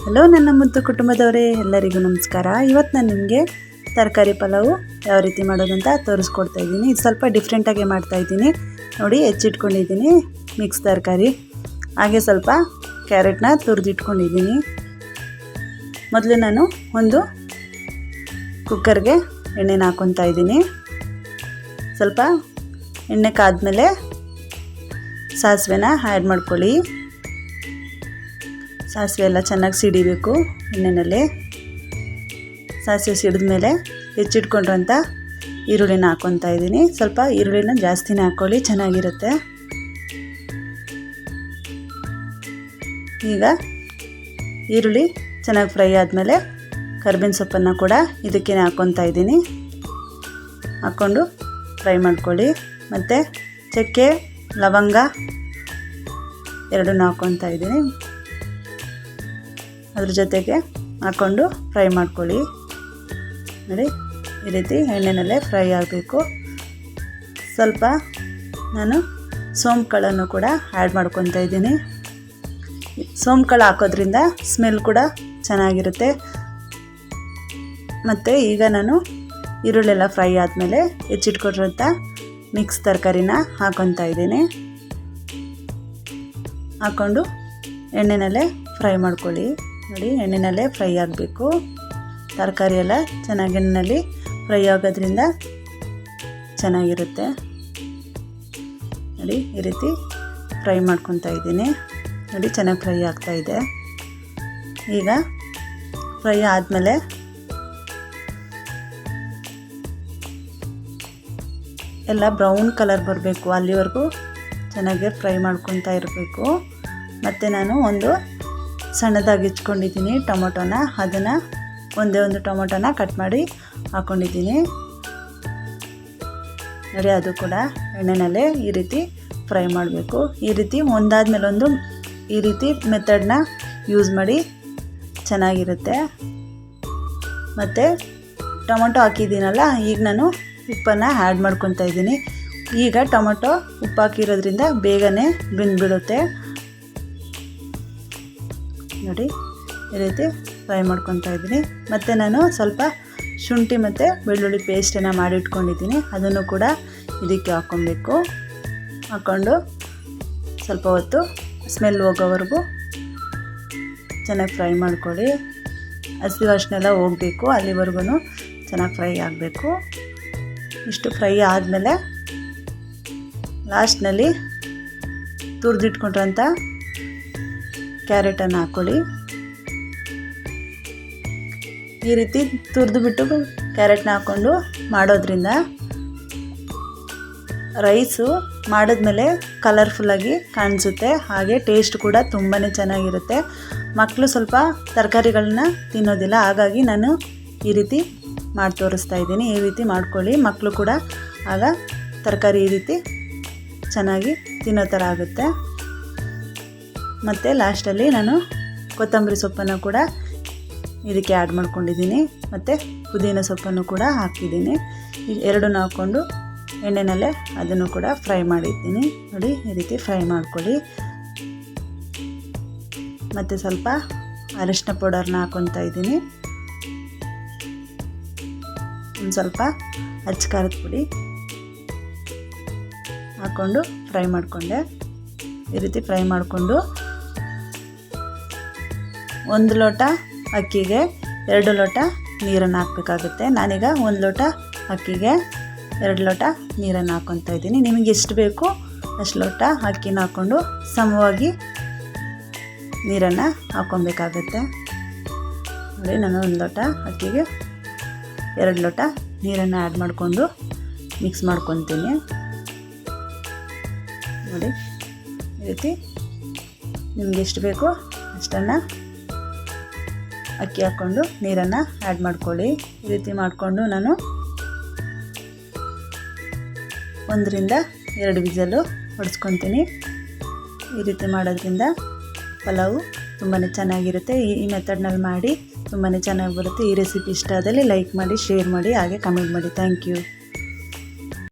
Hello ನನ್ನ ಮುದ್ದು ಕುಟುಂಬದವರೇ, ಎಲ್ಲರಿಗೂ ನಮಸ್ಕಾರ. ಇವತ್ತು ನಾನು ನಿಮಗೆ ತರಕಾರಿ ಪಲಾವು ಯಾವ ರೀತಿ ಮಾಡೋದಂತ ತೋರಿಸ್ಕೊಡ್ತಾ ಇದ್ದೀನಿ. ಇದು ಸ್ವಲ್ಪ ಡಿಫ್ರೆಂಟಾಗಿ ಮಾಡ್ತಾಯಿದ್ದೀನಿ. ನೋಡಿ, ಹೆಚ್ಚಿಟ್ಕೊಂಡಿದ್ದೀನಿ ಮಿಕ್ಸ್ ತರಕಾರಿ, ಹಾಗೆ ಸ್ವಲ್ಪ ಕ್ಯಾರೆಟ್ನ ತುರಿದಿಟ್ಕೊಂಡಿದ್ದೀನಿ. ಮೊದಲು ನಾನು ಒಂದು ಕುಕ್ಕರ್ಗೆ ಎಣ್ಣೆನ ಹಾಕ್ಕೊತಾ ಇದ್ದೀನಿ. ಸ್ವಲ್ಪ ಎಣ್ಣೆ ಕಾದ್ಮೇಲೆ ಸಾಸಿವೆನ ಆ್ಯಡ್ ಮಾಡ್ಕೊಳ್ಳಿ. ಸಾಸಿವೆ ಎಲ್ಲ ಚೆನ್ನಾಗಿ ಸಿಡಿಬೇಕು ಎಣ್ಣೆಯಲ್ಲಿ. ಸಾಸಿವೆ ಸಿಡಿದ ಮೇಲೆ ಹೆಚ್ಚಿಟ್ಕೊಂಡ್ರಂಥ ಈರುಳ್ಳಿನ ಹಾಕ್ಕೊತಾ ಇದ್ದೀನಿ. ಸ್ವಲ್ಪ ಈರುಳ್ಳಿನ ಜಾಸ್ತಿನೇ ಹಾಕ್ಕೊಳ್ಳಿ, ಚೆನ್ನಾಗಿರುತ್ತೆ. ಈಗ ಈರುಳ್ಳಿ ಚೆನ್ನಾಗಿ ಫ್ರೈ ಆದಮೇಲೆ ಕರಿಬೇವಿನ ಸೊಪ್ಪನ್ನು ಕೂಡ ಇದಕ್ಕೆ ಹಾಕ್ಕೊತಾ ಇದ್ದೀನಿ. ಹಾಕ್ಕೊಂಡು ಫ್ರೈ ಮಾಡ್ಕೊಳ್ಳಿ. ಮತ್ತು ಚಕ್ಕೆ, ಲವಂಗ ಎರಡನ್ನೂ ಹಾಕ್ಕೊತಾ ಇದ್ದೀನಿ. ಅದ್ರ ಜೊತೆಗೆ ಹಾಕ್ಕೊಂಡು ಫ್ರೈ ಮಾಡ್ಕೊಳ್ಳಿ. ನೋಡಿ, ಈ ರೀತಿ ಎಣ್ಣೆನಲ್ಲೇ ಫ್ರೈ ಆಗಬೇಕು. ಸ್ವಲ್ಪ ನಾನು ಸೋಂಪು ಕಾಳನ್ನು ಕೂಡ ಆ್ಯಡ್ ಮಾಡ್ಕೊತಾ ಇದ್ದೀನಿ. ಸೋಂಪು ಕಾಳು ಹಾಕೋದ್ರಿಂದ ಸ್ಮೆಲ್ ಕೂಡ ಚೆನ್ನಾಗಿರುತ್ತೆ. ಮತ್ತು ಈಗ ನಾನು ಈರುಳ್ಳೆಲ್ಲ ಫ್ರೈ ಆದಮೇಲೆ ಹೆಚ್ಚಿಟ್ಕೊಟ್ಟಿರೋಂಥ ಮಿಕ್ಸ್ ತರಕಾರಿನ ಹಾಕ್ಕೊತಾ ಇದ್ದೀನಿ. ಹಾಕ್ಕೊಂಡು ಎಣ್ಣೆನಲ್ಲೇ ಫ್ರೈ ಮಾಡ್ಕೊಳ್ಳಿ. ನೋಡಿ, ಎಣ್ಣೆನಲ್ಲೇ ಫ್ರೈ ಆಗಬೇಕು. ತರಕಾರಿ ಎಲ್ಲ ಚೆನ್ನಾಗಿ ಎಣ್ಣೆಯಲ್ಲಿ ಫ್ರೈ ಆಗೋದ್ರಿಂದ ಚೆನ್ನಾಗಿರುತ್ತೆ. ನೋಡಿ, ಈ ರೀತಿ ಫ್ರೈ ಮಾಡ್ಕೊತಾ ಇದ್ದೀನಿ. ನೋಡಿ, ಚೆನ್ನಾಗಿ ಫ್ರೈ ಆಗ್ತಾಯಿದೆ. ಈಗ ಫ್ರೈ ಆದಮೇಲೆ ಎಲ್ಲ ಬ್ರೌನ್ ಕಲರ್ ಬರಬೇಕು, ಅಲ್ಲಿವರೆಗೂ ಚೆನ್ನಾಗಿ ಫ್ರೈ ಮಾಡ್ಕೊತಾ ಇರಬೇಕು. ಮತ್ತು ನಾನು ಒಂದು ಸಣ್ಣದಾಗಿ ಹೆಚ್ಕೊಂಡಿದ್ದೀನಿ ಟೊಮೊಟೊನ, ಅದನ್ನು ಒಂದೇ ಒಂದು ಟೊಮೊಟೊನ ಕಟ್ ಮಾಡಿ ಹಾಕ್ಕೊಂಡಿದ್ದೀನಿ. ನೋಡಿ, ಅದು ಕೂಡ ಎಣ್ಣೆನಲ್ಲೇ ಈ ರೀತಿ ಫ್ರೈ ಮಾಡಬೇಕು. ಈ ರೀತಿ ಒಂದಾದ್ಮೇಲೆ ಒಂದು ಈ ರೀತಿ ಮೆಥಡನ್ನ ಯೂಸ್ ಮಾಡಿ, ಚೆನ್ನಾಗಿರುತ್ತೆ. ಮತ್ತು ಟೊಮೊಟೊ ಹಾಕಿದ್ದೀನಲ್ಲ, ಈಗ ನಾನು ಉಪ್ಪನ್ನು ಆ್ಯಡ್ ಮಾಡ್ಕೊತಾ ಇದ್ದೀನಿ. ಈಗ ಟೊಮೊಟೊ ಉಪ್ಪು ಹಾಕಿರೋದ್ರಿಂದ ಬೇಗನೆ ಬೆಂದ್ಬಿಡುತ್ತೆ. ನೋಡಿ, ಈ ರೀತಿ ಫ್ರೈ ಮಾಡ್ಕೊತಾ ಇದ್ದೀನಿ. ಮತ್ತು ನಾನು ಸ್ವಲ್ಪ ಶುಂಠಿ ಮತ್ತು ಬೆಳ್ಳುಳ್ಳಿ ಪೇಸ್ಟನ್ನು ಮಾಡಿಟ್ಕೊಂಡಿದ್ದೀನಿ, ಅದನ್ನು ಕೂಡ ಇದಕ್ಕೆ ಹಾಕ್ಕೊಬೇಕು. ಹಾಕ್ಕೊಂಡು ಸ್ವಲ್ಪ ಹೊತ್ತು ಸ್ಮೆಲ್ ಹೋಗೋವರೆಗೂ ಚೆನ್ನಾಗಿ ಫ್ರೈ ಮಾಡ್ಕೊಳ್ಳಿ. ಹಸಿ ವಾಸನೆಲ್ಲ ಹೋಗಬೇಕು, ಅಲ್ಲಿವರೆಗೂ ಚೆನ್ನಾಗಿ ಫ್ರೈ ಆಗಬೇಕು. ಇಷ್ಟು ಫ್ರೈ ಆದಮೇಲೆ ಲಾಸ್ಟ್ನಲ್ಲಿ ತುರಿದಿಟ್ಕೊಂಡಿರೋಂಥ ಕ್ಯಾರೆಟನ್ನು ಹಾಕ್ಕೊಳ್ಳಿ. ಈ ರೀತಿ ತುರಿದುಬಿಟ್ಟು ಕ್ಯಾರೆಟ್ನ ಹಾಕ್ಕೊಂಡು ಮಾಡೋದ್ರಿಂದ ರೈಸು ಮಾಡಿದ್ಮೇಲೆ ಕಲರ್ಫುಲ್ಲಾಗಿ ಕಾಣಿಸುತ್ತೆ, ಹಾಗೆ ಟೇಸ್ಟ್ ಕೂಡ ತುಂಬಾ ಚೆನ್ನಾಗಿರುತ್ತೆ. ಮಕ್ಕಳು ಸ್ವಲ್ಪ ತರಕಾರಿಗಳನ್ನ ತಿನ್ನೋದಿಲ್ಲ, ಹಾಗಾಗಿ ನಾನು ಈ ರೀತಿ ಮಾಡಿ ತೋರಿಸ್ತಾ ಇದ್ದೀನಿ. ಈ ರೀತಿ ಮಾಡ್ಕೊಳ್ಳಿ, ಮಕ್ಕಳು ಕೂಡ ಆಗ ತರಕಾರಿ ಈ ರೀತಿ ಚೆನ್ನಾಗಿ ತಿನ್ನೋ ಥರ ಆಗುತ್ತೆ. ಮತ್ತು ಲಾಸ್ಟಲ್ಲಿ ನಾನು ಕೊತ್ತಂಬರಿ ಸೊಪ್ಪನ್ನು ಕೂಡ ಇದಕ್ಕೆ ಆ್ಯಡ್ ಮಾಡ್ಕೊಂಡಿದ್ದೀನಿ. ಮತ್ತು ಪುದೀನ ಸೊಪ್ಪನ್ನು ಕೂಡ ಹಾಕಿದ್ದೀನಿ. ಎರಡನ್ನೂ ಹಾಕ್ಕೊಂಡು ಎಣ್ಣೆನಲ್ಲೇ ಅದನ್ನು ಕೂಡ ಫ್ರೈ ಮಾಡಿದ್ದೀನಿ. ನೋಡಿ, ಈ ರೀತಿ ಫ್ರೈ ಮಾಡ್ಕೊಳ್ಳಿ. ಮತ್ತು ಸ್ವಲ್ಪ ಅರಿಶಿನ ಪೌಡರ್ನ ಹಾಕ್ಕೊತಾ ಇದ್ದೀನಿ. ಒಂದು ಸ್ವಲ್ಪ ಅಚ್ಚ ಖಾರದ ಪುಡಿ ಹಾಕ್ಕೊಂಡು ಫ್ರೈ ಮಾಡಿಕೊಂಡೆ. ಈ ರೀತಿ ಫ್ರೈ ಮಾಡಿಕೊಂಡು 1 ಲೋಟ ಅಕ್ಕಿಗೆ 2 ಲೋಟ ನೀರನ್ನು ಹಾಕಬೇಕಾಗುತ್ತೆ. ನಾನೀಗ 1 ಲೋಟ ಅಕ್ಕಿಗೆ 2 ಲೋಟ ನೀರನ್ನು ಹಾಕ್ಕೊತಾ ಇದ್ದೀನಿ. ನಿಮಗೆ ಎಷ್ಟು ಬೇಕು ಅಷ್ಟು ಲೋಟ ಅಕ್ಕಿನ ಹಾಕ್ಕೊಂಡು ಸಮವಾಗಿ ನೀರನ್ನು ಹಾಕ್ಕೊಬೇಕಾಗುತ್ತೆ. ನೋಡಿ, ನಾನು 1 ಲೋಟ ಅಕ್ಕಿಗೆ 2 ಲೋಟ ನೀರನ್ನು ಆ್ಯಡ್ ಮಾಡಿಕೊಂಡು ಮಿಕ್ಸ್ ಮಾಡ್ಕೊತೀನಿ. ನೋಡಿ, ಈ ರೀತಿ ನಿಮಗೆ ಎಷ್ಟು ಬೇಕೋ ಅಷ್ಟನ್ನು ಅಕ್ಕಿ ಹಾಕ್ಕೊಂಡು ನೀರನ್ನು ಆ್ಯಡ್ ಮಾಡ್ಕೊಳ್ಳಿ. ಈ ರೀತಿ ಮಾಡಿಕೊಂಡು ನಾನು 1 ರಿಂದ 2 ವಿಸಲು ಹೊಡೆಸ್ಕೊತೀನಿ. ಈ ರೀತಿ ಮಾಡೋದ್ರಿಂದ ಪಲಾವು ತುಂಬಾ ಚೆನ್ನಾಗಿರುತ್ತೆ. ಈ ಮೆಥಡ್ನಲ್ಲಿ ಮಾಡಿ ತುಂಬಾ ಚೆನ್ನಾಗಿ ಬರುತ್ತೆ. ಈ ರೆಸಿಪಿ ಇಷ್ಟ ಆದಲ್ಲಿ ಲೈಕ್ ಮಾಡಿ, ಶೇರ್ ಮಾಡಿ, ಹಾಗೆ ಕಮೆಂಟ್ ಮಾಡಿ. Thank you.